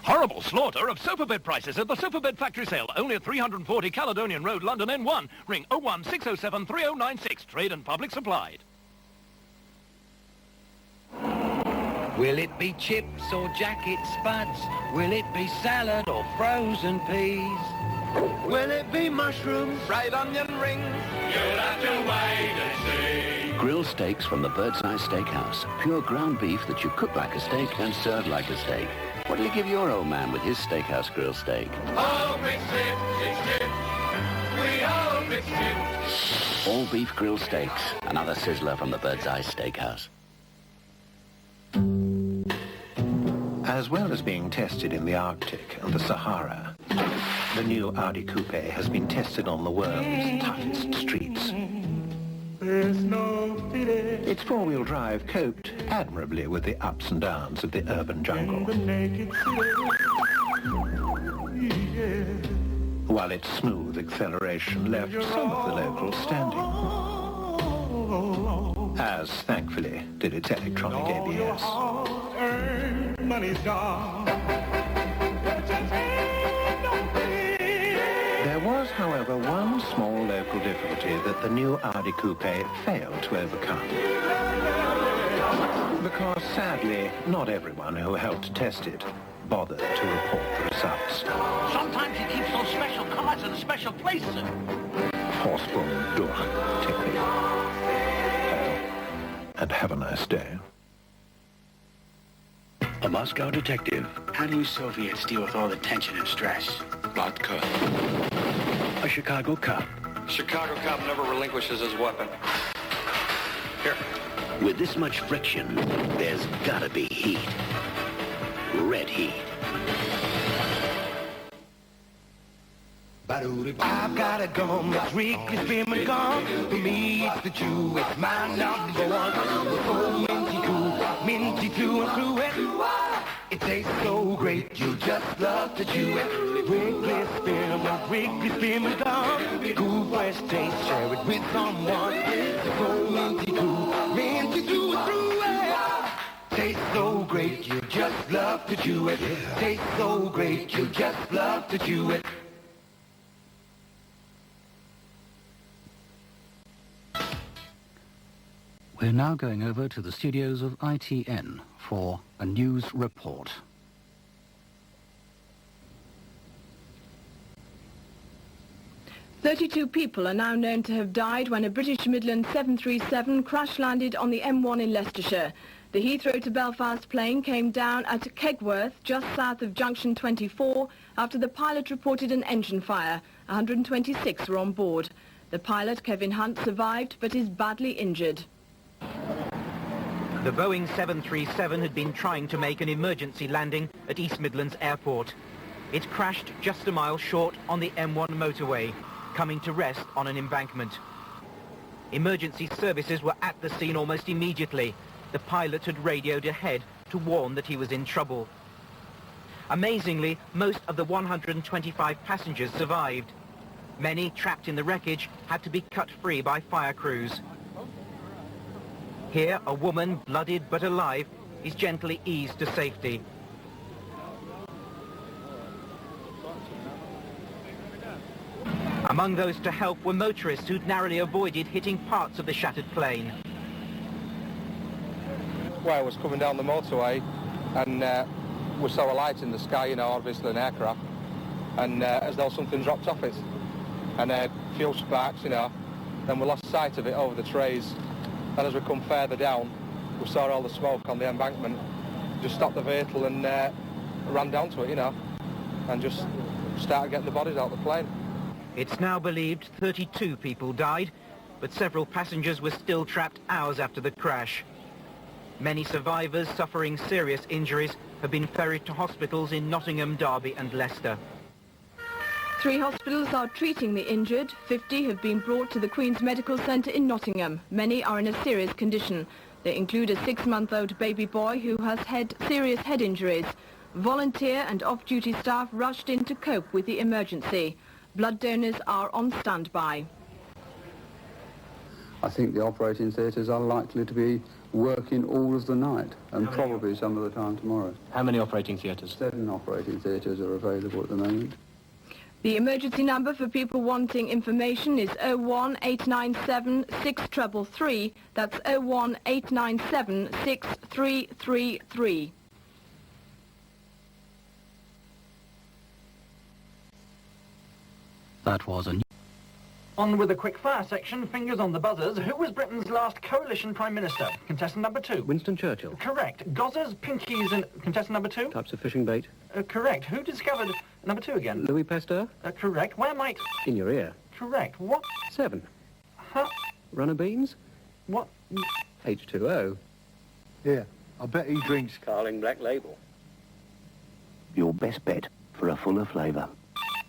Horrible slaughter of sofa bed prices at the sofa bed factory sale. Only at 340 Caledonian Road, London N1. Ring 01607 3096. Trade and public supplied. Will it be chips or jacket spuds? Will it be salad or frozen peas? Will it be mushrooms, fried onion rings? You'll have to wait and see. Grilled steaks from the Bird's Eye Steakhouse. Pure ground beef that you cook like a steak and serve like a steak. What'll you give your old man with his steakhouse grilled steak? Hope it's chips. We hope it's chips. All beef grilled steaks. Another sizzler from the Bird's Eye Steakhouse. As well as being tested in the Arctic and the Sahara, the new Audi Coupe has been tested on the world's toughest streets. Its four-wheel drive coped admirably with the ups and downs of the urban jungle, while its smooth acceleration left some of the locals standing, as thankfully did its electronic ABS. Money's gone. There was, however, one small local difficulty that the new Audi Coupe failed to overcome. Because, sadly, not everyone who helped test it bothered to report the results. Sometimes you keep those special cars in special places. Vorsprung durch Technik. And have a nice day. A Moscow detective. How do you Soviets deal with all the tension and stress? Vodka. A Chicago cop. Chicago cop never relinquishes his weapon. Here. With this much friction, there's gotta be heat. Red heat. I've got a gun that's Wrigley's been and gone. For me, it's the Jew. It's my number one. It's so minty through and through it. It tastes so great, you just love to chew it. Wrigley's been and gone. Cool, fresh taste, share it with someone. It's so minty through and through it. Tastes so great, you just love to chew it. Tastes so great, you just love to chew it. We're now going over to the studios of ITN for a news report. "32 people are now known to have died when a British Midland 737 crash-landed on the M1 in Leicestershire. The Heathrow to Belfast plane came down at Kegworth, just south of Junction 24, after the pilot reported an engine fire. 126 were on board. The pilot, Kevin Hunt, survived but is badly injured. The Boeing 737 had been trying to make an emergency landing at East Midlands Airport. It crashed just a mile short on the M1 motorway, coming to rest on an embankment. Emergency services were at the scene almost immediately. The pilot had radioed ahead to warn that he was in trouble. Amazingly, most of the 125 passengers survived. Many trapped in the wreckage had to be cut free by fire crews. Here, a woman, bloodied but alive, is gently eased to safety. Among those to help were motorists who'd narrowly avoided hitting parts of the shattered plane. Well, I was coming down the motorway and we saw a light in the sky, you know, obviously an aircraft, and as though something dropped off it. And a few sparks, you know, then we lost sight of it over the trees. And as we come further down, we saw all the smoke on the embankment. Just stopped the vehicle and ran down to it, you know, and just started getting the bodies out of the plane. It's now believed 32 people died, but several passengers were still trapped hours after the crash. Many survivors suffering serious injuries have been ferried to hospitals in Nottingham, Derby and Leicester. 3 hospitals are treating the injured. 50 have been brought to the Queen's Medical Centre in Nottingham. Many are in a serious condition. They include a 6-month-old baby boy who has had serious head injuries. Volunteer and off-duty staff rushed in to cope with the emergency. Blood donors are on standby. I think the operating theatres are likely to be working all of the night, and probably some of the time tomorrow. How many operating theatres? 7 operating theatres are available at the moment. The emergency number for people wanting information is 01897 6333. That's 01897 6333. That was a... On with the quick-fire section, fingers on the buzzers. Who was Britain's last coalition Prime Minister? Contestant number 2. Winston Churchill. Correct. Gozzers, pinkies and... Contestant number 2. Types of fishing bait. Correct. Who discovered... Number 2 again. Louis Pasteur. Correct. Where might... In your ear. Correct. What... 7. Huh? Runner beans. What... H2O. Yeah, I bet he drinks Carling Black Label. Your best bet for a fuller flavour.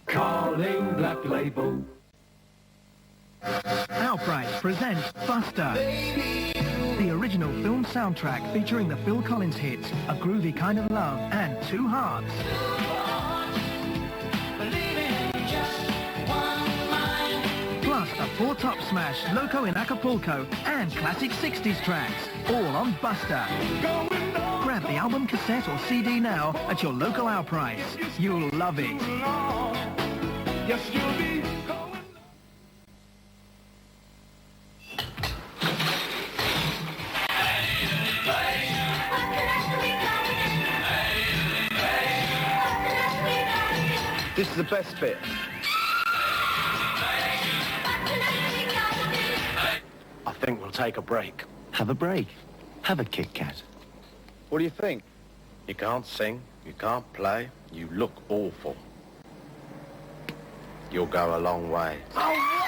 Carling Black Label. Our Price presents Buster, the original film soundtrack featuring the Phil Collins hits A Groovy Kind of Love and Two Hearts. Plus a 4-top smash, Loco in Acapulco, and classic 60s tracks, all on Buster. Grab the album, cassette or CD now at your local Our Price. You'll love it. Yes, you'll be. This is the best bit. I think we'll take a break. Have a break. Have a Kit Kat. What do you think? You can't sing, you can't play, you look awful. You'll go a long way. Oh,